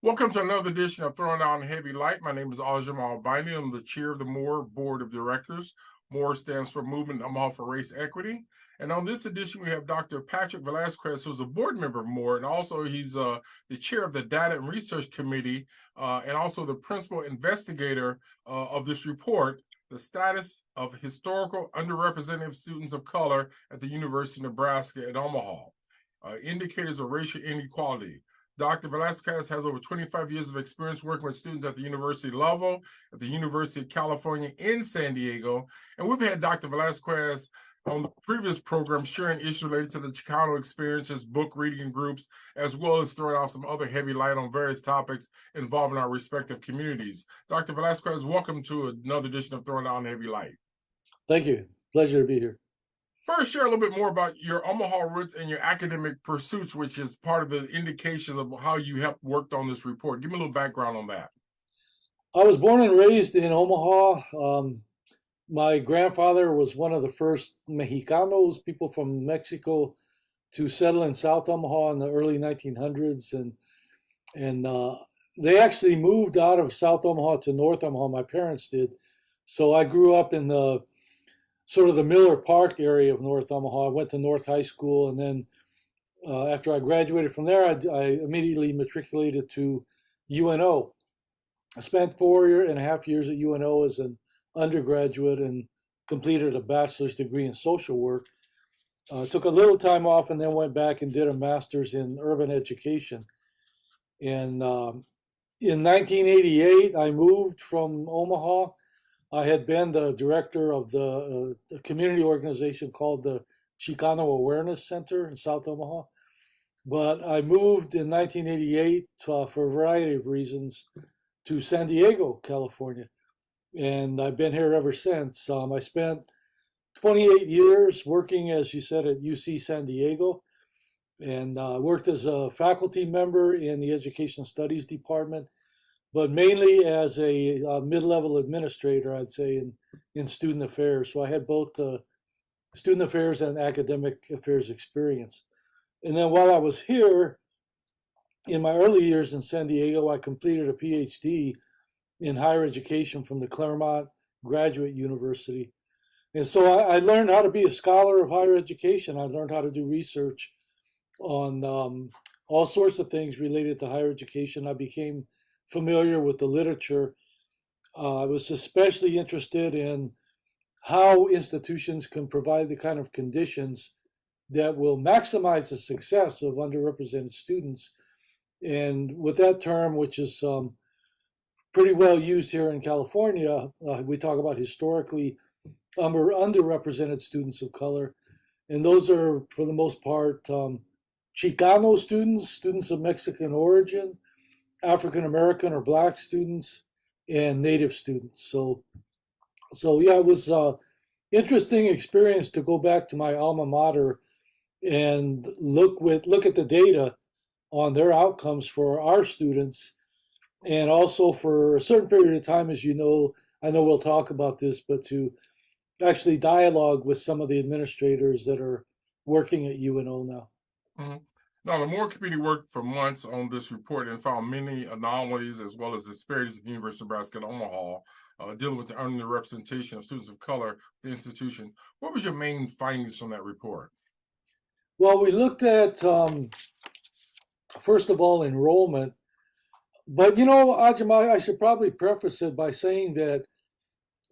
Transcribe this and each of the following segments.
Welcome to another edition of Throwing Down Heavy Light. My name is Aljamal Byndon. I'm the chair of the Moore Board of Directors. Moore stands for Movement Omaha for Race Equity. And on this edition, we have Dr. Patrick Velasquez, who's a board member of Moore, and also he's the chair of the Data and Research Committee, and also the principal investigator of this report, the status of historical underrepresented students of color at the University of Nebraska at Omaha, indicators of racial inequality. Dr. Velasquez has over 25 years of experience working with students at the university level, at the University of California in San Diego. And we've had Dr. Velasquez on the previous program sharing issues related to the Chicano experiences, book reading groups, as well as throwing out some other heavy light on various topics involving our respective communities. Dr. Velasquez, welcome to another edition of Throwing Down Heavy Light. Thank you. Pleasure to be here. First, share a little bit more about your Omaha roots and your academic pursuits, which is part of the indications of how you have worked on this report. Give me a little background on that. I was born and raised in Omaha. My grandfather was one of the first Mexicanos, people from Mexico, to settle in South Omaha in the early 1900s, and they actually moved out of South Omaha to North Omaha. My parents did, so I grew up in the sort of the Miller Park area of North Omaha. I went to North High School, and then after I graduated from there, I immediately matriculated to UNO. I spent 4.5 years at UNO as an undergraduate and completed a bachelor's degree in social work. Took a little time off and then went back and did a master's in urban education. And in 1988, I moved from Omaha. I had been the director of the community organization called the Chicano Awareness Center in South Omaha. But I moved in 1988 for a variety of reasons to San Diego, California. And I've been here ever since. I spent 28 years working, as you said, at UC San Diego, and worked as a faculty member in the Education Studies Department, but mainly as a mid-level administrator, I'd say, in student affairs. So I had both student affairs and academic affairs experience. And then while I was here, in my early years in San Diego, I completed a PhD in higher education from the Claremont Graduate University. And so I learned how to be a scholar of higher education. I learned how to do research on all sorts of things related to higher education. I became familiar with the literature. I was especially interested in how institutions can provide the kind of conditions that will maximize the success of underrepresented students. And with that term, which is pretty well used here in California, we talk about historically underrepresented students of color. And those are, for the most part, Chicano students, students of Mexican origin, African American or Black students, and Native students. So yeah, it was an interesting experience to go back to my alma mater and look at the data on their outcomes for our students, and also for a certain period of time, as you know, I know we'll talk about this, but to actually dialogue with some of the administrators that are working at UNO now. Mm-hmm. Now, the Moore Committee worked for months on this report and found many anomalies as well as disparities at the University of Nebraska at Omaha, dealing with the underrepresentation of students of color at the institution. What was your main findings from that report? Well, we looked at, first of all, enrollment. But, Ajima, I should probably preface it by saying that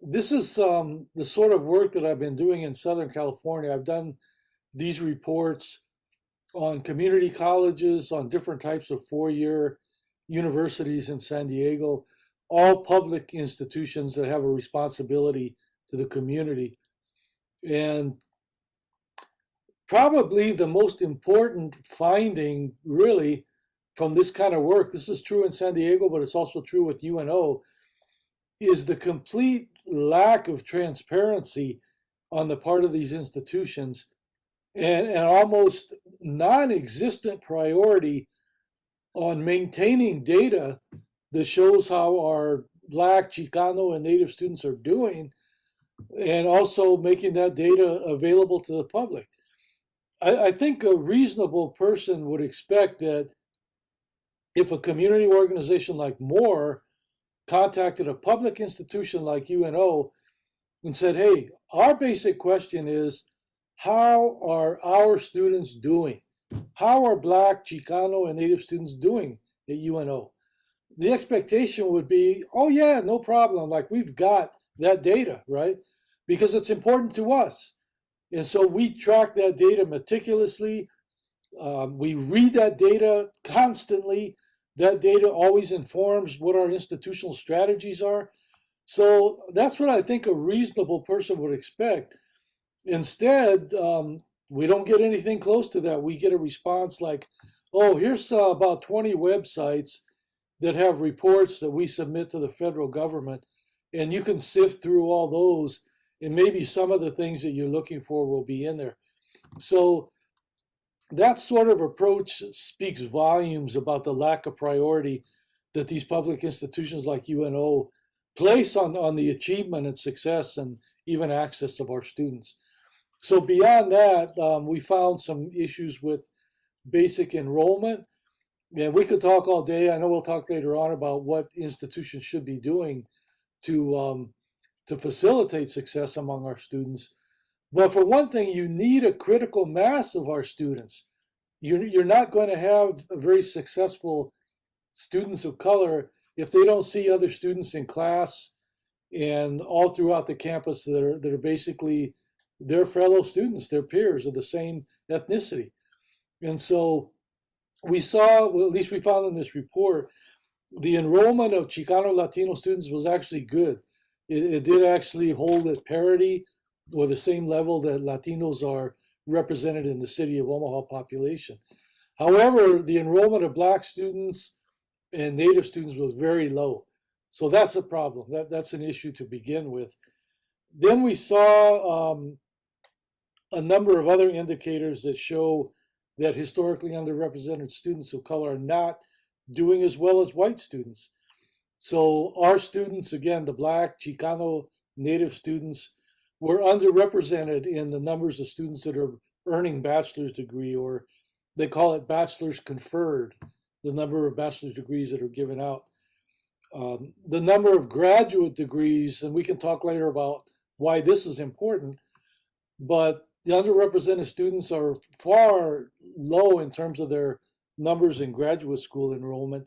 this is the sort of work that I've been doing in Southern California. I've done these reports on community colleges, on different types of four-year universities in San Diego, all public institutions that have a responsibility to the community. And probably the most important finding, really, from this kind of work, this is true in San Diego, but it's also true with UNO, is the complete lack of transparency on the part of these institutions, and an almost non-existent priority on maintaining data that shows how our Black, Chicano, and Native students are doing, and also making that data available to the public. I think a reasonable person would expect that if a community organization like Moore contacted a public institution like UNO and said, hey, our basic question is, how are our students doing? How are Black, Chicano, and Native students doing at UNO? The expectation would be, oh, yeah, no problem. Like, we've got that data, right? Because it's important to us. And so we track that data meticulously. We read that data constantly. That data always informs what our institutional strategies are. So that's what I think a reasonable person would expect. Instead, we don't get anything close to that. We get a response like, oh, here's about 20 websites that have reports that we submit to the federal government, and you can sift through all those, and maybe some of the things that you're looking for will be in there. So that sort of approach speaks volumes about the lack of priority that these public institutions like UNO place on the achievement and success and even access of our students. So beyond that, we found some issues with basic enrollment. And we could talk all day. I know we'll talk later on about what institutions should be doing to facilitate success among our students. But for one thing, you need a critical mass of our students. You're not going to have a very successful students of color if they don't see other students in class and all throughout the campus that are basically their fellow students, their peers of the same ethnicity. And so we saw, well, at least we found in this report, the enrollment of Chicano Latino students was actually good. It did actually hold at parity or the same level that Latinos are represented in the city of Omaha population. However, the enrollment of Black students and Native students was very low. So that's a problem. That's an issue to begin with. Then we saw a number of other indicators that show that historically underrepresented students of color are not doing as well as white students. So our students, again, the Black, Chicano, Native students, were underrepresented in the numbers of students that are earning bachelor's degree, or they call it bachelor's conferred, the number of bachelor's degrees that are given out. The number of graduate degrees, and we can talk later about why this is important, but the underrepresented students are far low in terms of their numbers in graduate school enrollment.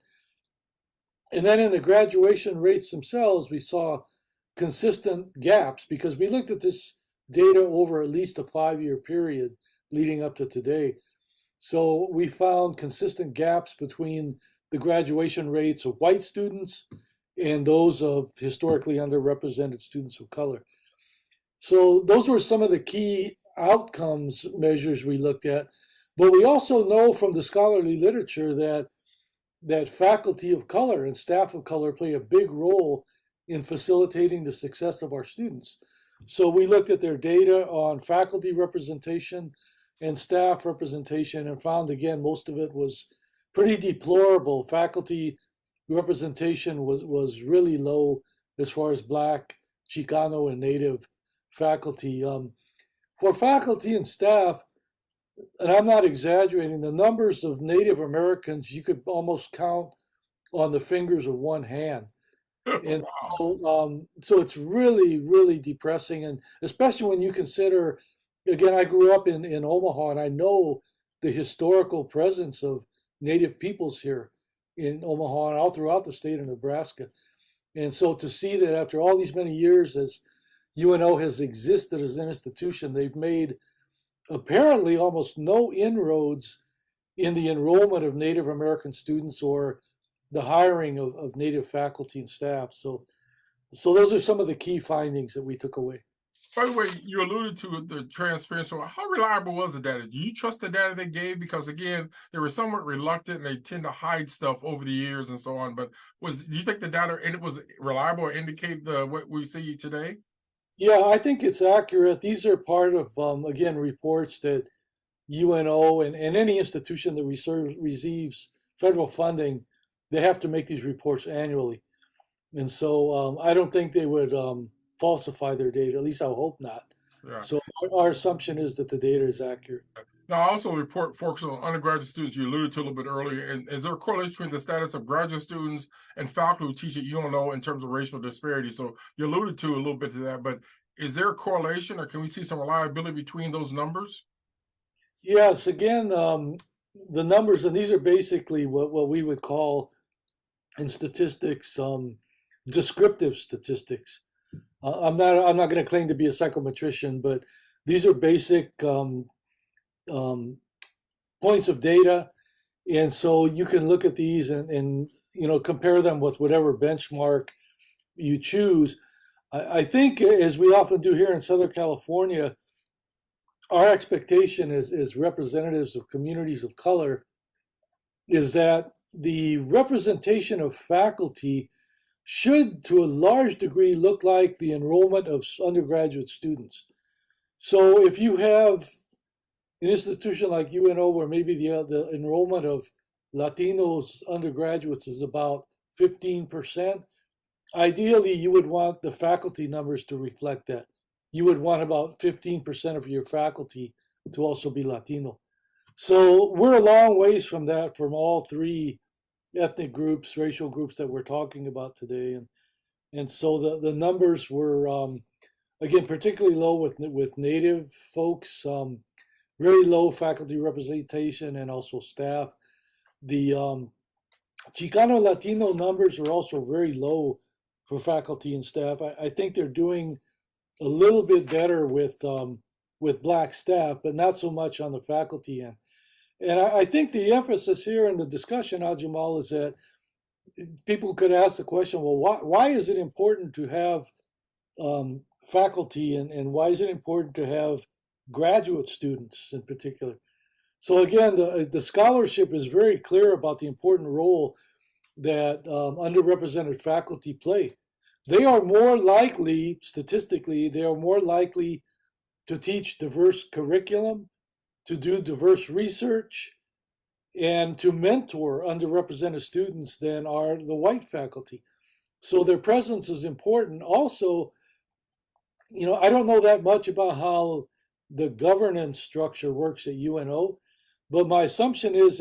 And then in the graduation rates themselves, we saw consistent gaps because we looked at this data over at least a 5-year period leading up to today. So we found consistent gaps between the graduation rates of white students and those of historically underrepresented students of color. So those were some of the key outcomes measures we looked at. But we also know from the scholarly literature that faculty of color and staff of color play a big role in facilitating the success of our students. So we looked at their data on faculty representation and staff representation and found again most of it was pretty deplorable. Faculty representation was really low as far as Black, Chicano, and Native faculty. For faculty and staff, and I'm not exaggerating, the numbers of Native Americans you could almost count on the fingers of one hand. And Wow. so it's really, really depressing. And especially when you consider, again, I grew up in Omaha and I know the historical presence of Native peoples here in Omaha and all throughout the state of Nebraska. And so to see that after all these many years, as UNO has existed as an institution, they've made apparently almost no inroads in the enrollment of Native American students or the hiring of Native faculty and staff. So those are some of the key findings that we took away. By the way, you alluded to the transparency. How reliable was the data? Do you trust the data they gave? Because again, they were somewhat reluctant and they tend to hide stuff over the years and so on. But do you think the data and it was reliable or indicate what we see today? Yeah, I think it's accurate. These are part of, again, reports that UNO and any institution that receives federal funding, they have to make these reports annually. And so I don't think they would falsify their data. At least I hope not. Yeah. So our assumption is that the data is accurate. Now, I also report focus on undergraduate students you alluded to a little bit earlier. And is there a correlation between the status of graduate students and faculty who teach at UNO in terms of racial disparity? So you alluded to a little bit to that, but is there a correlation or can we see some reliability between those numbers? Yes, again, the numbers, and these are basically what we would call in statistics descriptive statistics. I'm not going to claim to be a psychometrician, but these are basic um, points of data, and so you can look at these and compare them with whatever benchmark you choose. I think, as we often do here in Southern California, our expectation as representatives of communities of color is that the representation of faculty should, to a large degree, look like the enrollment of undergraduate students. So if you have an institution like UNO where maybe the enrollment of Latinos undergraduates is about 15%, ideally you would want the faculty numbers to reflect that. You would want about 15% of your faculty to also be Latino. So we're a long ways from that, from all three ethnic groups, racial groups that we're talking about today. And so the numbers were, again, particularly low with Native folks, very low faculty representation and also staff. The Chicano Latino numbers are also very low for faculty and staff. I think they're doing a little bit better with black staff, but not so much on the faculty end. And I think the emphasis here in the discussion, Ajamal, is that people could ask the question, well, why is it important to have faculty and why is it important to have graduate students in particular? So again, the scholarship is very clear about the important role that underrepresented faculty play. They are more likely, statistically, they are more likely to teach diverse curriculum, to do diverse research, and to mentor underrepresented students than are the white faculty. So their presence is important. Also, I don't know that much about how the governance structure works at UNO, but my assumption is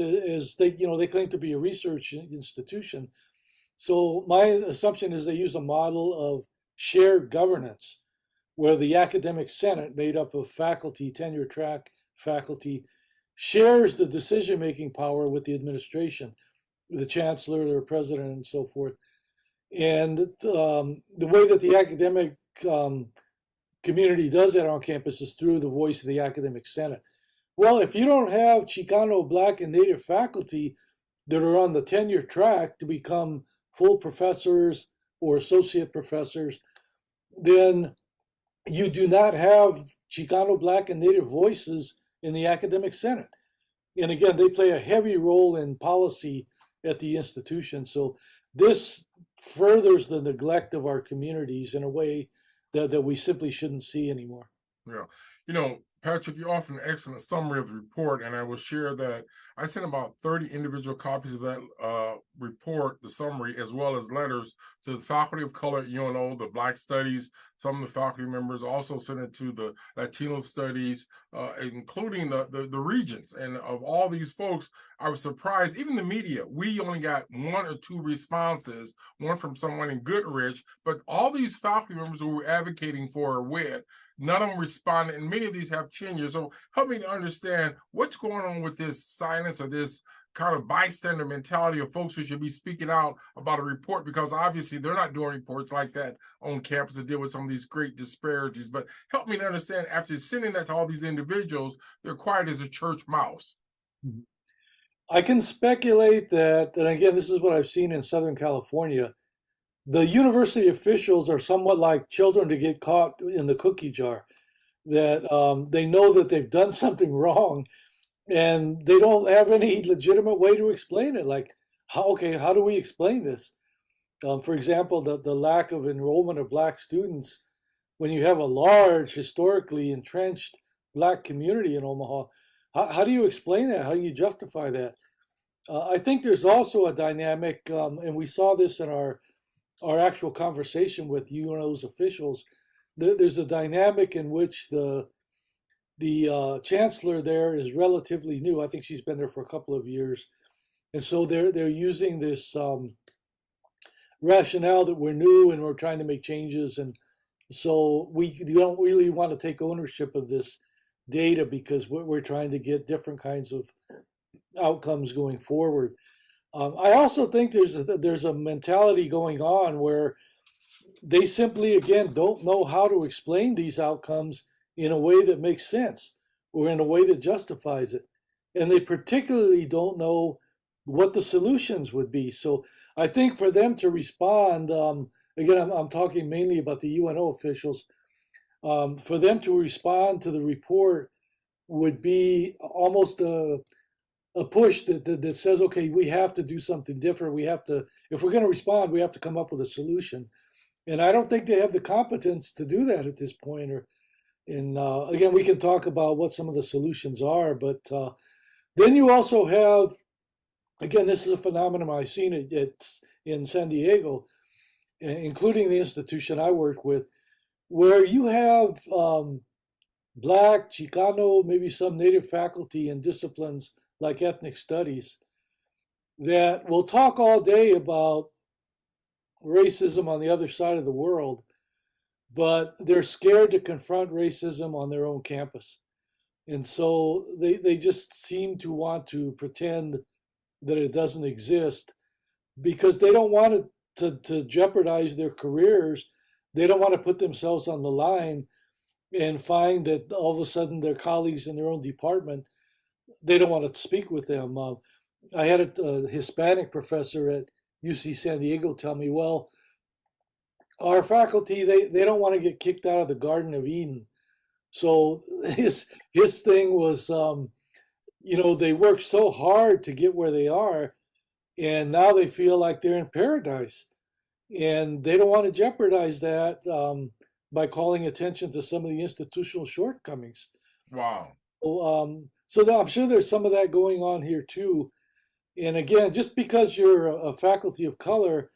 they claim to be a research institution. So my assumption is they use a model of shared governance, where the academic senate, made up of faculty, tenure track faculty, shares the decision-making power with the administration, the chancellor, the president, and so forth. And the way that the academic community does that on campus is through the voice of the academic senate. Well, if you don't have Chicano, Black, and Native faculty that are on the tenure track to become full professors or associate professors, then you do not have Chicano, Black, and Native voices in the academic senate. And again, they play a heavy role in policy at the institution. So this furthers the neglect of our communities in a way that we simply shouldn't see anymore. Yeah. Patrick, you offer an excellent summary of the report, and I will share that I sent about 30 individual copies of that report, the summary, as well as letters to the faculty of color at UNO, the Black Studies, some of the faculty members, also sent it to the Latino Studies, including the regents. And of all these folks, I was surprised, even the media, we only got one or two responses, one from someone in Goodrich, but all these faculty members who were advocating for or with, none of them responded, and many of these have tenure. So help me to understand what's going on with this silence or this kind of bystander mentality of folks who should be speaking out about a report, because obviously they're not doing reports like that on campus to deal with some of these great disparities. But help me to understand, after sending that to all these individuals, they're quiet as a church mouse. I can speculate that, and again, this is what I've seen in Southern California. The university officials are somewhat like children to get caught in the cookie jar, that they know that they've done something wrong and they don't have any legitimate way to explain it. Like, how do we explain this? For example, the lack of enrollment of Black students when you have a large, historically entrenched Black community in Omaha. How do you explain that? How do you justify that? I think there's also a dynamic, and we saw this in our actual conversation with UNO's officials. There's a dynamic in which the the chancellor there is relatively new. I think she's been there for a couple of years, and so they're using this rationale that we're new and we're trying to make changes, and so we don't really want to take ownership of this data because we're trying to get different kinds of outcomes going forward. I also think there's a mentality going on where they simply, again, don't know how to explain these outcomes in a way that makes sense or in a way that justifies it. And they particularly don't know what the solutions would be. So I think for them to respond, again, I'm talking mainly about the UNO officials, for them to respond to the report would be almost a push that says, okay, we have to do something different. We have to, if we're going to respond, we have to come up with a solution. And I don't think they have the competence to do that at this point. And again, we can talk about what some of the solutions are, but then you also have, again, this is a phenomenon I've seen it in San Diego, including the institution I work with, where you have Black, Chicano, maybe some Native faculty in disciplines like ethnic studies that will talk all day about racism on the other side of the world, but they're scared to confront racism on their own campus. And so they just seem to want to pretend that it doesn't exist because they don't want to jeopardize their careers. They don't want to put themselves on the line and find that all of a sudden their colleagues in their own department, they don't want to speak with them. I had a Hispanic professor at UC San Diego tell me, well, our faculty, they don't want to get kicked out of the Garden of Eden. So his thing was, they worked so hard to get where they are, and now they feel like they're in paradise, and they don't want to jeopardize that by calling attention to some of the institutional shortcomings. Wow. So I'm sure there's some of that going on here too. And again, just because you're a faculty of color,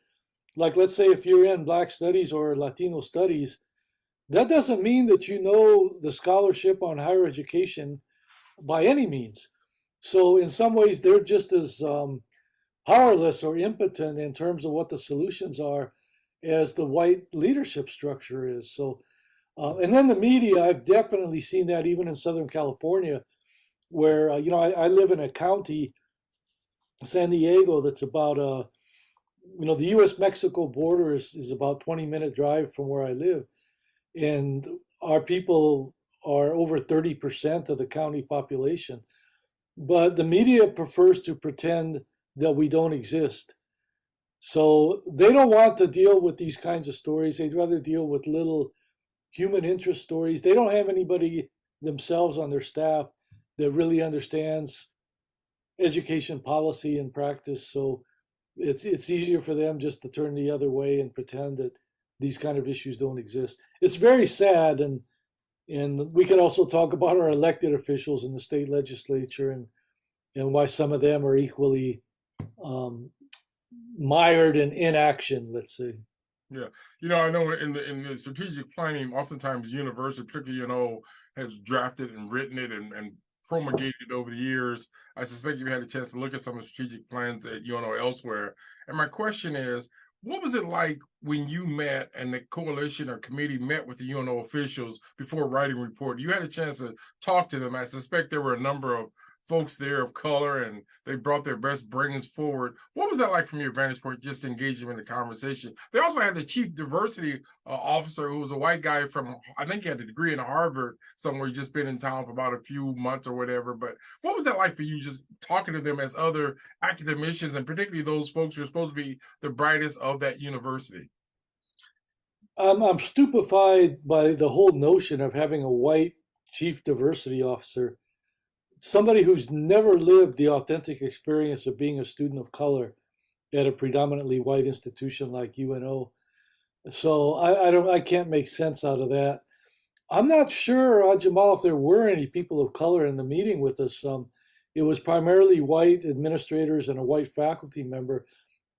like let's say if you're in Black studies or Latino studies, that doesn't mean that you know the scholarship on higher education by any means. So in some ways, they're just as powerless or impotent in terms of what the solutions are as the white leadership structure is. So, and then the media, I've definitely seen that even in Southern California, where I live in a county, San Diego, that's about the U.S.-Mexico border is about 20-minute drive from where I live, and our people are over 30% of the county population. But the media prefers to pretend that we don't exist. So they don't want to deal with these kinds of stories. They'd rather deal with little human interest stories. They don't have anybody themselves on their staff that really understands education policy and practice. So it's easier for them just to turn the other way and pretend that these kind of issues don't exist. It's very sad, and we can also talk about our elected officials in the state legislature and why some of them are equally mired in inaction, let's say. Yeah, I know in the strategic planning, oftentimes university, particularly has drafted and written it and promulgated it over the years. I suspect you had a chance to look at some of the strategic plans at elsewhere. And my question is, what was it like when you met and the coalition or committee met with the officials before writing a report? You had a chance to talk to them. I suspect there were a number of folks there of color, and they brought their best brains forward. What was that like from your vantage point, just engaging in the conversation? They also had the chief diversity officer, who was a white guy from, I think he had a degree in Harvard somewhere, he'd just been in town for about a few months or whatever. But what was that like for you, just talking to them as other academicians, and particularly those folks who are supposed to be the brightest of that university? I'm stupefied by the whole notion of having a white chief diversity officer, somebody who's never lived the authentic experience of being a student of color at a predominantly white institution like UNO. So I can't make sense out of that. I'm not sure, Jamal, if there were any people of color in the meeting with us. It was primarily white administrators and a white faculty member,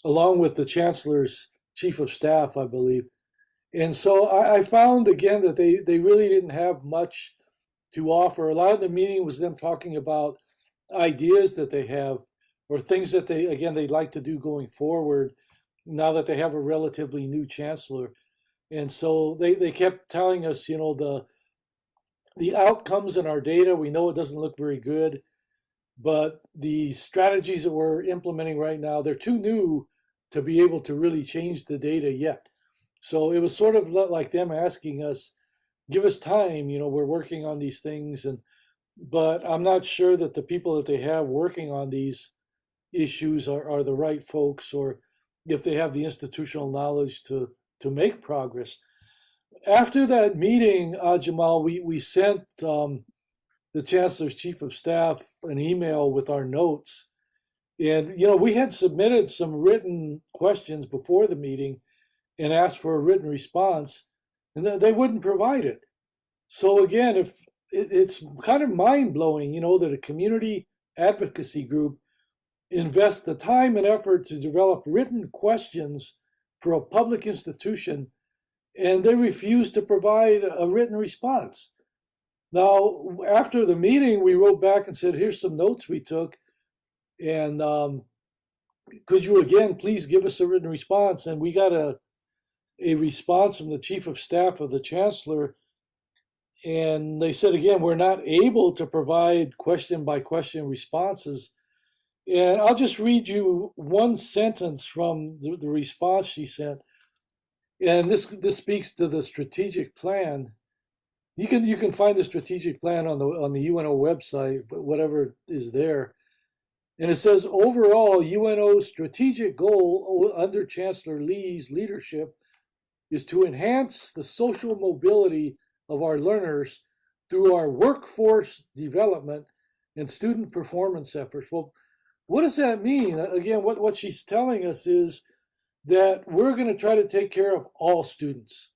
along with the chancellor's chief of staff, I believe. And so I found again that they really didn't have much to offer. A lot of the meeting was them talking about ideas that they have or things that they'd like to do going forward now that they have a relatively new chancellor. And so they kept telling us, the outcomes in our data, we know it doesn't look very good, but the strategies that we're implementing right now, they're too new to be able to really change the data yet. So it was sort of like them asking us, give us time, we're working on these things. But I'm not sure that the people that they have working on these issues are the right folks, or if they have the institutional knowledge to make progress. After that meeting, Jamal, we sent the chancellor's chief of staff an email with our notes. And, we had submitted some written questions before the meeting and asked for a written response, and they wouldn't provide it. So again, if it's kind of mind blowing, that a community advocacy group invests the time and effort to develop written questions for a public institution, and they refuse to provide a written response. Now, after the meeting, we wrote back and said, here's some notes we took, and could you again please give us a written response? And we got a response from the chief of staff of the chancellor, and they said again, we're not able to provide question by question responses. And I'll just read you one sentence from the response she sent. And this speaks to the strategic plan. You can find the strategic plan on the UNO website, whatever is there. And it says, overall, UNO's strategic goal under Chancellor Lee's leadership is to enhance the social mobility of our learners through our workforce development and student performance efforts. Well, what does that mean? Again, what she's telling us is that we're going to try to take care of all students,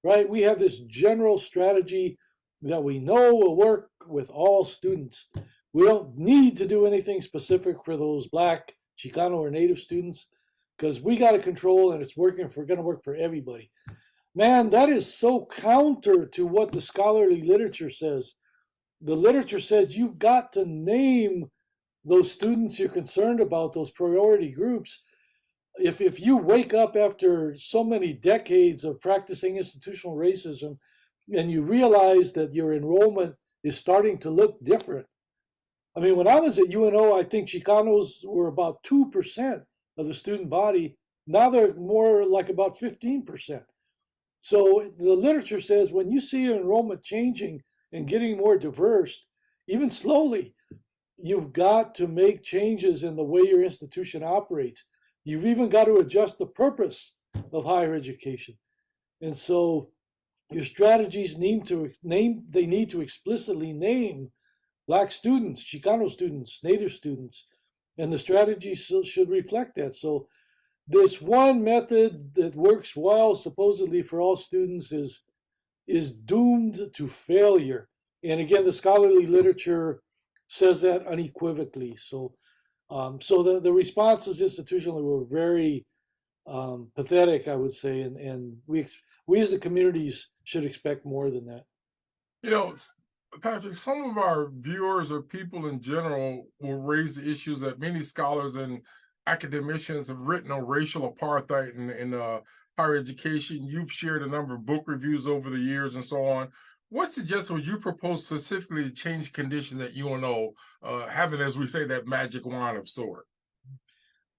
right? We have this general strategy that we know will work with all students. We don't need to do anything specific for those Black, Chicano, or Native students because we got to control, and it's going to work for everybody. Man, that is so counter to what the scholarly literature says. The literature says you've got to name those students you're concerned about, those priority groups. If you wake up after so many decades of practicing institutional racism and you realize that your enrollment is starting to look different. I mean, when I was at UNO, I think Chicanos were about 2% of the student body. Now they're more like about 15%. So the literature says when you see your enrollment changing and getting more diverse, even slowly, you've got to make changes in the way your institution operates. You've even got to adjust the purpose of higher education. And so your strategies need to explicitly name Black students, Chicano students, Native students, and the strategies should reflect that. So this one method that works well supposedly for all students is doomed to failure. And again, the scholarly literature says that unequivocally. So the responses institutionally were very pathetic, I would say, and we as the communities should expect more than that. Patrick, some of our viewers or people in general will raise the issues that many scholars and academicians have written on racial apartheid in higher education. You've shared a number of book reviews over the years and so on. What suggestions would you propose specifically to change conditions at UNO, having, as we say, that magic wand of sort?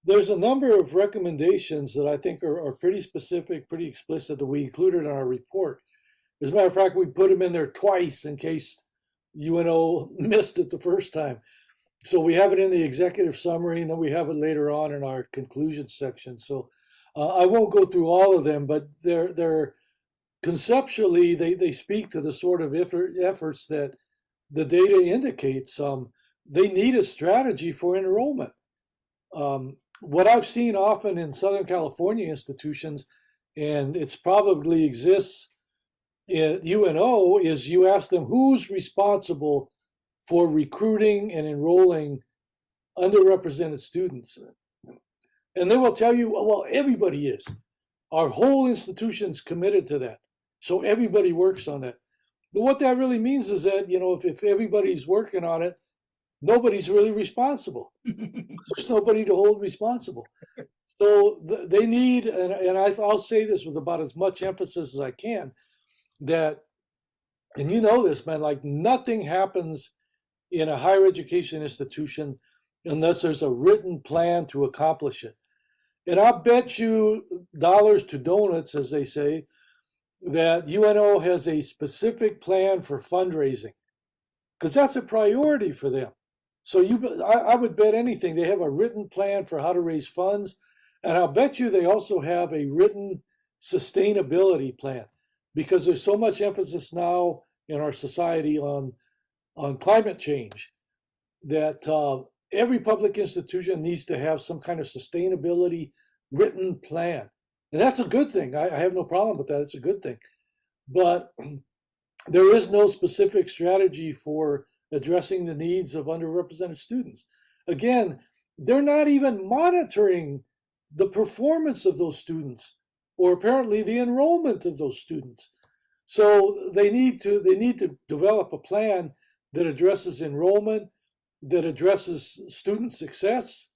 There's a number of recommendations that I think are pretty specific, pretty explicit that we included in our report. As a matter of fact, we put them in there twice in case UNO missed it the first time. So we have it in the executive summary, and then we have it later on in our conclusion section. So I won't go through all of them, but they're conceptually, they speak to the sort of efforts that the data indicates. They need a strategy for enrollment. What I've seen often in Southern California institutions, and it's probably exists at UNO, is you ask them who's responsible for recruiting and enrolling underrepresented students. And they will tell you, well, everybody is. Our whole institution's committed to that. So everybody works on that. But what that really means is that, if everybody's working on it, nobody's really responsible. There's nobody to hold responsible. So they need, and I'll say this with about as much emphasis as I can, that, and you know this, man, like nothing happens in a higher education institution unless there's a written plan to accomplish it. And I'll bet you dollars to donuts, as they say, that UNO has a specific plan for fundraising because that's a priority for them. So I would bet anything they have a written plan for how to raise funds, and I'll bet you they also have a written sustainability plan because there's so much emphasis now in our society on climate change that every public institution needs to have some kind of sustainability written plan. And that's a good thing. I have no problem with that. It's a good thing. But there is no specific strategy for addressing the needs of underrepresented students. Again, they're not even monitoring the performance of those students or apparently the enrollment of those students. So they need to develop a plan that addresses enrollment, that addresses student success.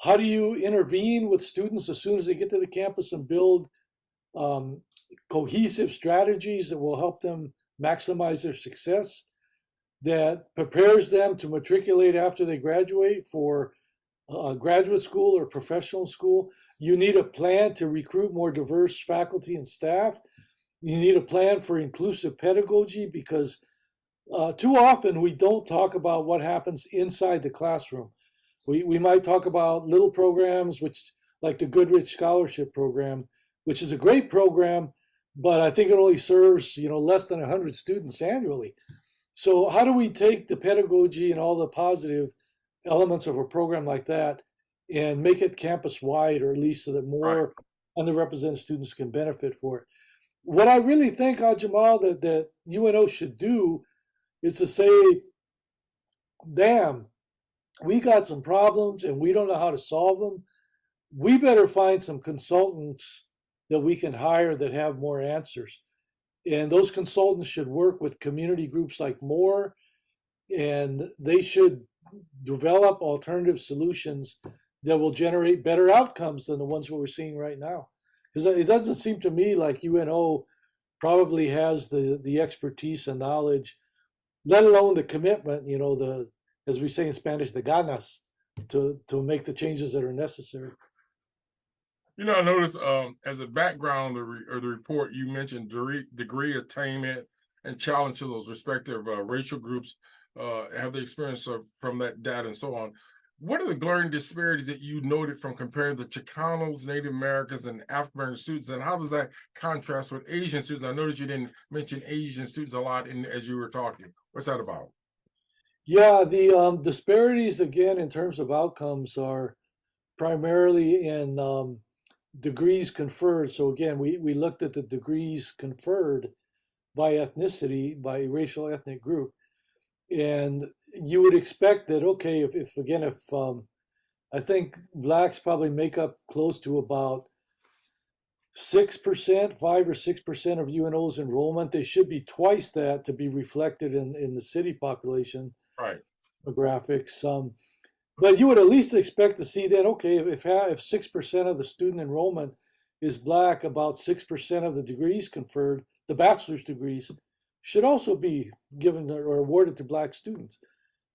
How do you intervene with students as soon as they get to the campus and build cohesive strategies that will help them maximize their success, that prepares them to matriculate after they graduate for graduate school or professional school? You need a plan to recruit more diverse faculty and staff. You need a plan for inclusive pedagogy because too often we don't talk about what happens inside the classroom. We might talk about little programs, like the Goodrich Scholarship Program, which is a great program, but I think it only serves less than 100 students annually. So how do we take the pedagogy and all the positive elements of a program like that and make it campus wide, or at least so that more underrepresented students can benefit for it? What I really think, Jamal, that UNO should do is to say, damn, we got some problems and we don't know how to solve them. We better find some consultants that we can hire that have more answers. And those consultants should work with community groups like MORE, and they should develop alternative solutions that will generate better outcomes than the ones we're seeing right now. Because it doesn't seem to me like UNO probably has the expertise and knowledge, let alone the commitment, as we say in Spanish, the ganas, to make the changes that are necessary. I noticed as a background of the report, you mentioned degree attainment and challenge to those respective racial groups have the experience from that data and so on. What are the glaring disparities that you noted from comparing the Chicanos, Native Americans, and African American students, and how does that contrast with Asian students? I noticed you didn't mention Asian students a lot as you were talking. What's that about? Yeah, the disparities, again, in terms of outcomes are primarily in degrees conferred. So again, we looked at the degrees conferred by ethnicity, by racial ethnic group. And you would expect that, okay, if I think blacks probably make up close to about 6%, 5 or 6% of UNO's enrollment. They should be twice that to be reflected in the city population demographics. But you would at least expect to see that, okay, if 6% of the student enrollment is black, about 6% of the degrees conferred, the bachelor's degrees, should also be given or awarded to black students.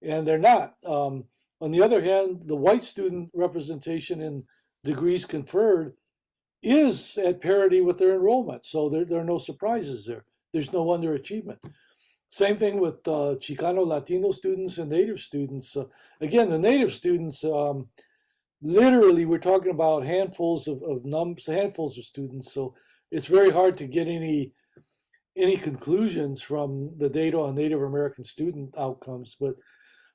And they're not. On the other hand, the white student representation in degrees conferred is at parity with their enrollment. So there are no surprises there. There's no underachievement. Same thing with Chicano, Latino students and Native students. Again, the Native students, literally, we're talking about handfuls of handfuls of students. So it's very hard to get any conclusions from the data on Native American student outcomes. But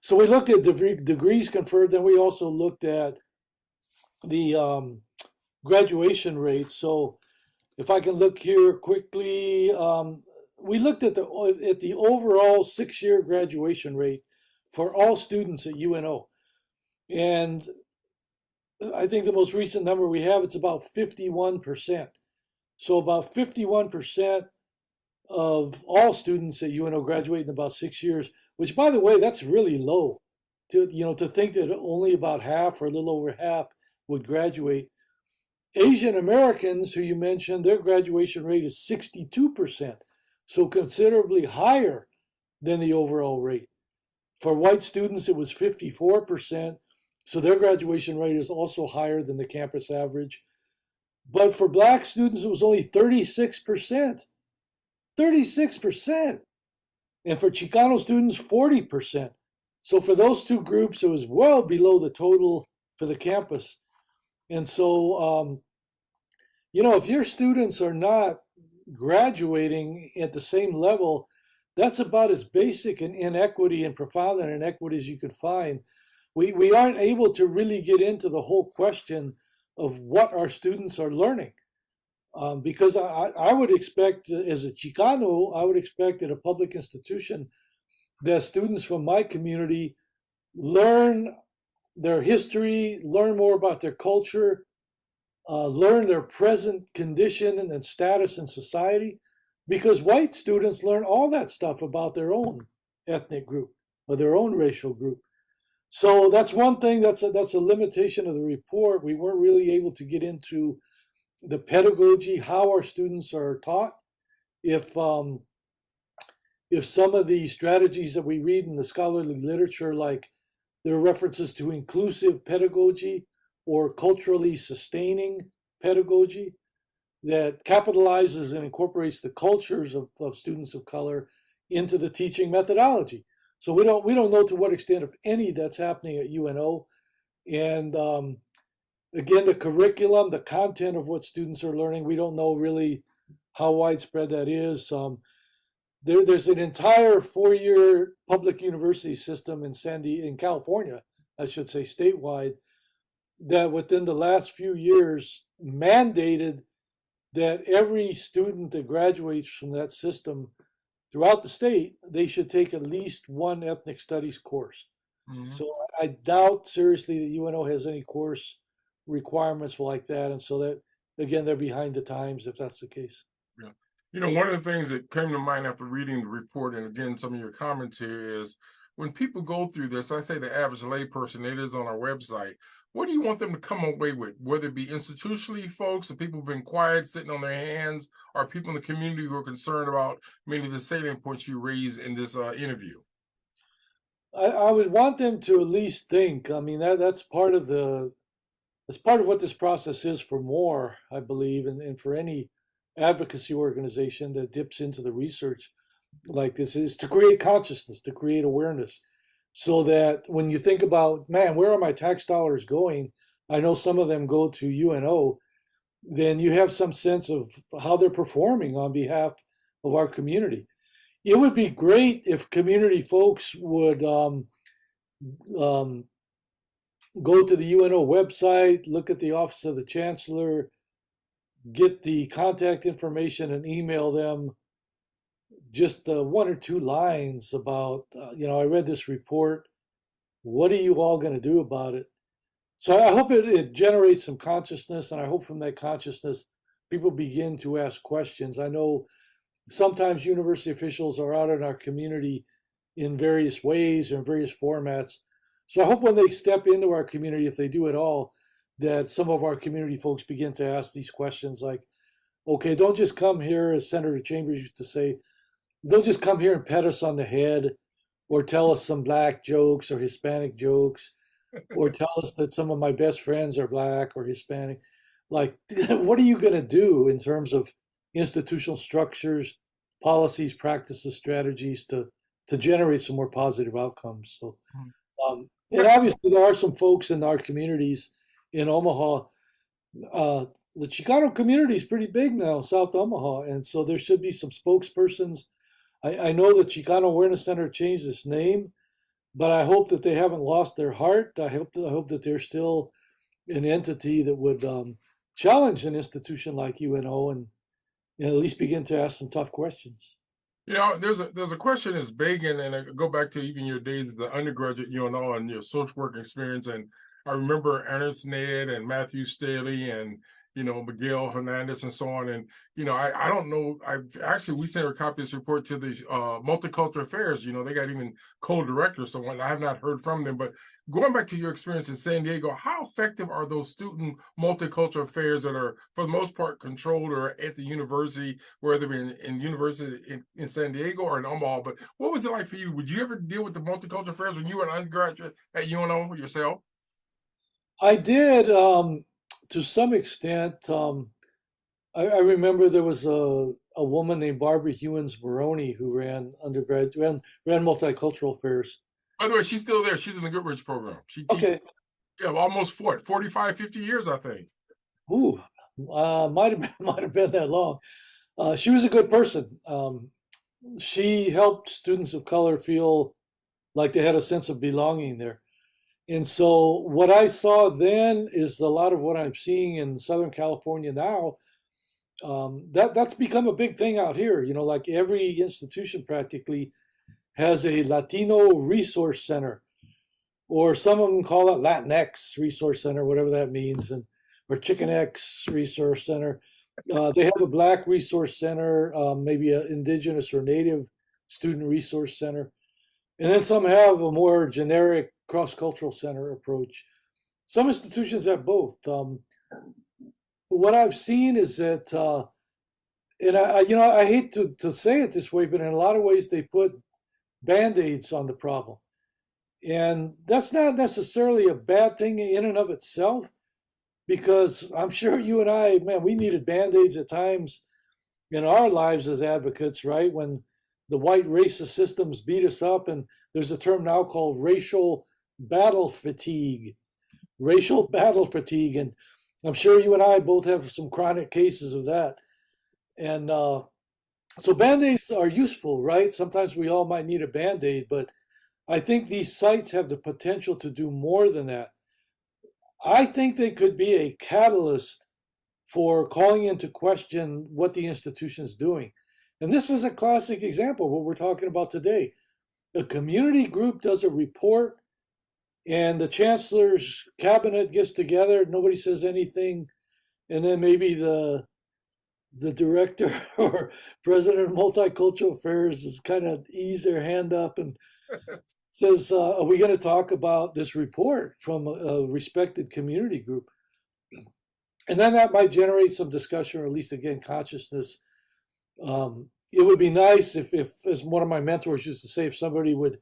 so we looked at degrees conferred, then we also looked at the graduation rate. So if I can look here quickly, we looked at the overall 6-year graduation rate for all students at UNO. And I think the most recent number we have, it's about 51%. So about 51% of all students at UNO graduate in about 6 years, which, by the way, that's really low. To think that only about half or a little over half would graduate. Asian Americans, who you mentioned, their graduation rate is 62%, so considerably higher than the overall rate. For white students, it was 54%, so their graduation rate is also higher than the campus average. But for black students, it was only 36%. 36%. And for Chicano students, 40%. So for those two groups, it was well below the total for the campus. And so, if your students are not graduating at the same level, that's about as basic an inequity and profound an inequity as you could find. We aren't able to really get into the whole question of what our students are learning. Because I would expect, as a Chicano, I would expect at a public institution that students from my community learn their history, learn more about their culture, learn their present condition and status in society, because white students learn all that stuff about their own ethnic group or their own racial group. So that's one thing. That's a limitation of the report. We weren't really able to get into the pedagogy, how our students are taught. If some of the strategies that we read in the scholarly literature, like there are references to inclusive pedagogy or culturally sustaining pedagogy that capitalizes and incorporates the cultures of students of color into the teaching methodology. So we don't know to what extent, if any, that's happening at UNO. And again, the curriculum, the content of what students are learning, we don't know really how widespread that is. There's an entire 4-year public university system in California, I should say statewide, that within the last few years mandated that every student that graduates from that system throughout the state, they should take at least one ethnic studies course. Mhm. So I doubt seriously that UNO has any course requirements like that. And so that, again, they're behind the times if that's the case. Yeah. One of the things that came to mind after reading the report, and again, some of your comments here, is when people go through this, I say the average layperson, it is on our website. What do you want them to come away with? Whether it be institutionally folks or people who've been quiet, sitting on their hands, or people in the community who are concerned about many of the salient points you raised in this interview? I would want them to at least think. I mean, that's part of what this process is for more, I believe, and for any advocacy organization that dips into the research like this, is to create consciousness, to create awareness, so that when you think about, man, where are my tax dollars going? I know some of them go to UNO, then you have some sense of how they're performing on behalf of our community. It would be great if community folks would um, go to the UNO website, look at the Office of the Chancellor, get the contact information and email them just one or two lines about, I read this report. What are you all going to do about it? So I hope it generates some consciousness, and I hope from that consciousness, people begin to ask questions. I know sometimes university officials are out in our community in various ways or in various formats. So I hope when they step into our community, if they do at all, that some of our community folks begin to ask these questions like, okay, don't just come here, as Senator Chambers used to say, don't just come here and pat us on the head or tell us some black jokes or Hispanic jokes or tell us that some of my best friends are black or Hispanic. Like, what are you going to do in terms of institutional structures, policies, practices, strategies to generate some more positive outcomes? So, and obviously, there are some folks in our communities in Omaha. The Chicano community is pretty big now, South Omaha, and so there should be some spokespersons. I know the Chicano Awareness Center changed its name, but I hope that they haven't lost their heart. I hope that they're still an entity that would challenge an institution like UNO and at least begin to ask some tough questions. There's a question that's begging, and I go back to even your days as the undergraduate UNO and your social work experience. And I remember Ernest Ned and Matthew Staley and Miguel Hernandez and so on. And, I don't know. We sent a copy of this report to the Multicultural Affairs. They got even co-directors. So I have not heard from them. But going back to your experience in San Diego, how effective are those student multicultural affairs that are, for the most part, controlled or at the university, whether in university in San Diego or in Omaha? But what was it like for you? Would you ever deal with the multicultural affairs when you were an undergraduate at UNO yourself? I did to some extent. I remember there was a woman named Barbara Hewins Baroni who ran multicultural affairs. By the way, she's still there. She's in the Goodrich program. She teaches, Okay. yeah, almost 45, 50 years, I think. Ooh, might have been that long. She was a good person. She helped students of color feel like they had a sense of belonging there. And so what I saw then is a lot of what I'm seeing in Southern California now. That's become a big thing out here. Like every institution practically has a Latino resource center, or some of them call it Latinx resource center, whatever that means, and or Chicken X resource center. They have a Black resource center, maybe an Indigenous or Native student resource center, and then some have a more generic cross-cultural center approach. Some institutions have both. What I've seen is that, and I hate to say it this way, but in a lot of ways they put band-aids on the problem. And that's not necessarily a bad thing in and of itself, because I'm sure you and I, man, we needed band-aids at times in our lives as advocates, right? When the white racist systems beat us up, and there's a term now called racial battle fatigue. Racial battle fatigue. And I'm sure you and I both have some chronic cases of that. And so band-aids are useful, right? Sometimes we all might need a band-aid, but I think these sites have the potential to do more than that. I think they could be a catalyst for calling into question what the institution is doing. And this is a classic example of what we're talking about today. A community group does a report, and the chancellor's cabinet gets together, nobody says anything, and then maybe the director or president of multicultural affairs is kind of ease their hand up and says, are we going to talk about this report from a respected community group? And then that might generate some discussion, or at least again consciousness. It would be nice if, as one of my mentors used to say, if somebody would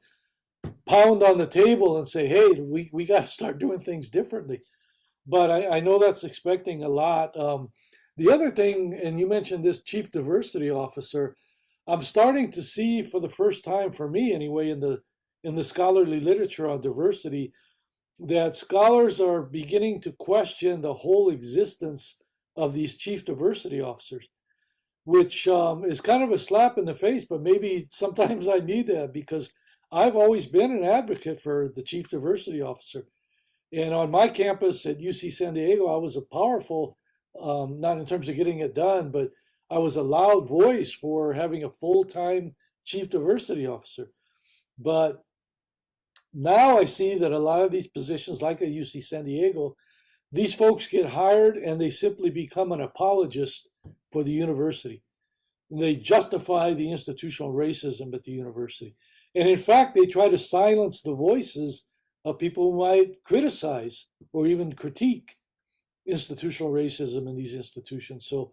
pound on the table and say, hey, we got to start doing things differently. But I know that's expecting a lot. The other thing, and you mentioned this chief diversity officer, I'm starting to see for the first time, for me anyway, in the scholarly literature on diversity, that scholars are beginning to question the whole existence of these chief diversity officers, which is kind of a slap in the face, but maybe sometimes I need that, because I've always been an advocate for the chief diversity officer. And on my campus at UC San Diego, I was a powerful, not in terms of getting it done, but I was a loud voice for having a full-time chief diversity officer. But now I see that a lot of these positions, like at UC San Diego, these folks get hired and they simply become an apologist for the university. And they justify the institutional racism at the university. And in fact, they try to silence the voices of people who might criticize or even critique institutional racism in these institutions. So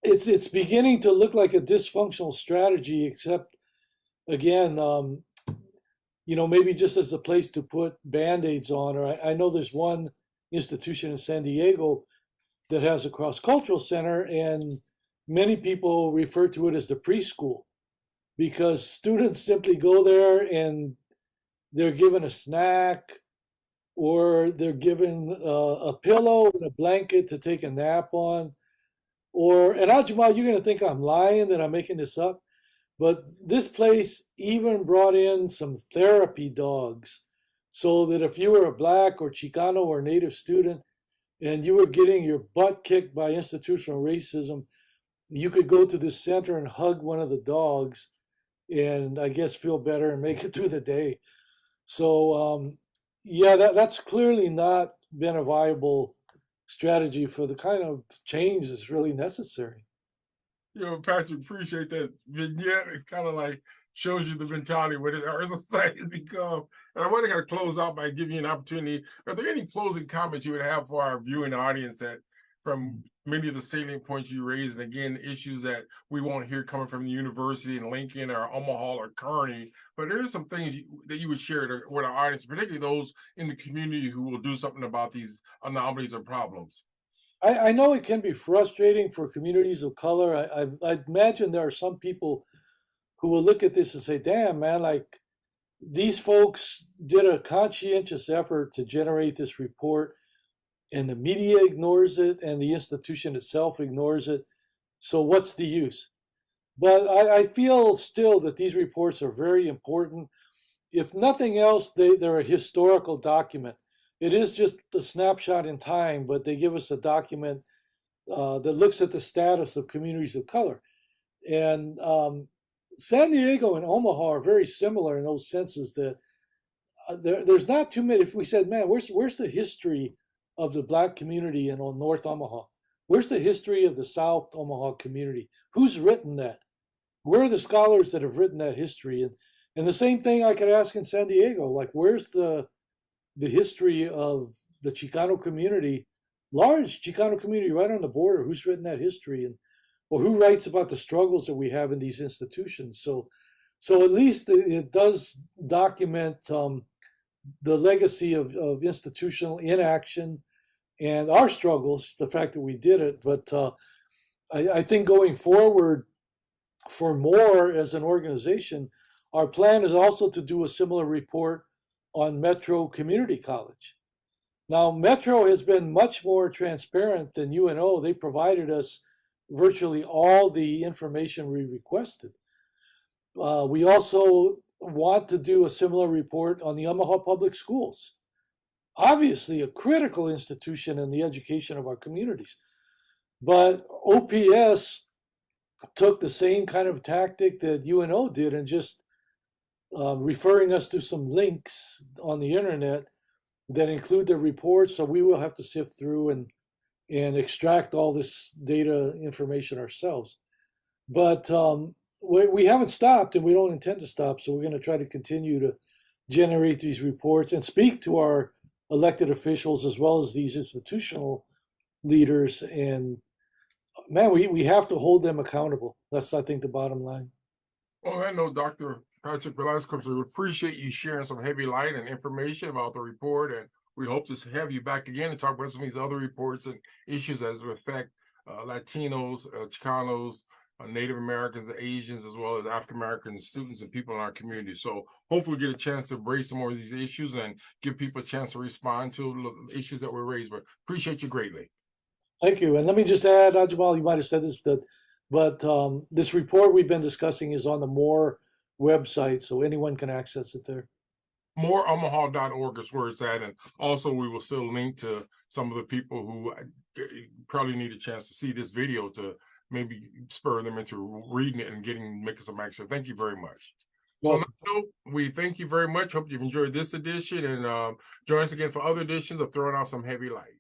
it's beginning to look like a dysfunctional strategy, except again, maybe just as a place to put band-aids on. Or I know there's one institution in San Diego that has a cross-cultural center, and many people refer to it as the preschool, because students simply go there and they're given a snack, or they're given a pillow and a blanket to take a nap on. And Aljamal, you're going to think I'm lying, that I'm making this up, but this place even brought in some therapy dogs, so that if you were a Black or Chicano or Native student and you were getting your butt kicked by institutional racism, you could go to the center and hug one of the dogs and I guess feel better and make it through the day. So yeah, that's clearly not been a viable strategy for the kind of change that's really necessary. Patrick, appreciate that vignette. It's kind of like shows you the mentality what our society has become. And I want to kind of close out by giving you an opportunity. Are there any closing comments you would have for our viewing audience that from many of the salient points you raised, and again, issues that we won't hear coming from the university in Lincoln or Omaha or Kearney, but there are some things that you would share with our audience, particularly those in the community who will do something about these anomalies or problems? I know it can be frustrating for communities of color. I imagine there are some people who will look at this and say, damn, man, like these folks did a conscientious effort to generate this report, and the media ignores it, and the institution itself ignores it. So what's the use? But I feel still that these reports are very important. If nothing else, they're a historical document. It is just a snapshot in time, but they give us a document that looks at the status of communities of color. And San Diego and Omaha are very similar in those senses that there's not too many. If we said, man, where's the history of the Black community in North Omaha? Where's the history of the South Omaha community? Who's written that? Where are the scholars that have written that history? And the same thing I could ask in San Diego, like where's the history of the Chicano community, large Chicano community right on the border? Who's written that history, and or who writes about the struggles that we have in these institutions? So at least it does document the legacy of institutional inaction and our struggles, the fact that we did it. But I think going forward, for more as an organization, our plan is also to do a similar report on Metro Community College. Now, Metro has been much more transparent than UNO. They provided us virtually all the information we requested. We also want to do a similar report on the Omaha Public Schools, obviously a critical institution in the education of our communities. But OPS took the same kind of tactic that UNO did and just referring us to some links on the internet that include the report. So we will have to sift through and extract all this data information ourselves. But we haven't stopped, and we don't intend to stop. So we're going to try to continue to generate these reports and speak to our elected officials as well as these institutional leaders. And man, we have to hold them accountable. That's, I think, the bottom line. Well, I know Dr. Patrick Velasquez, we appreciate you sharing some heavy light and information about the report, and we hope to have you back again and talk about some of these other reports and issues as they affect Latinos, Chicanos, Native Americans, Asians, as well as African American students and people in our community. So hopefully we get a chance to raise some more of these issues and give people a chance to respond to the issues that were raised. But appreciate you greatly. Thank you. And let me just add, Ajmal, you might have said this, but this report we've been discussing is on the MORE website, so anyone can access it there. MoreOmaha.org is where it's at. And also we will still link to some of the people who probably need a chance to see this video to maybe spur them into reading it and making some action. Thank you very much. So on that note, we thank you very much. Hope you've enjoyed this edition, and join us again for other editions of Throwing Out Some Heavy Light.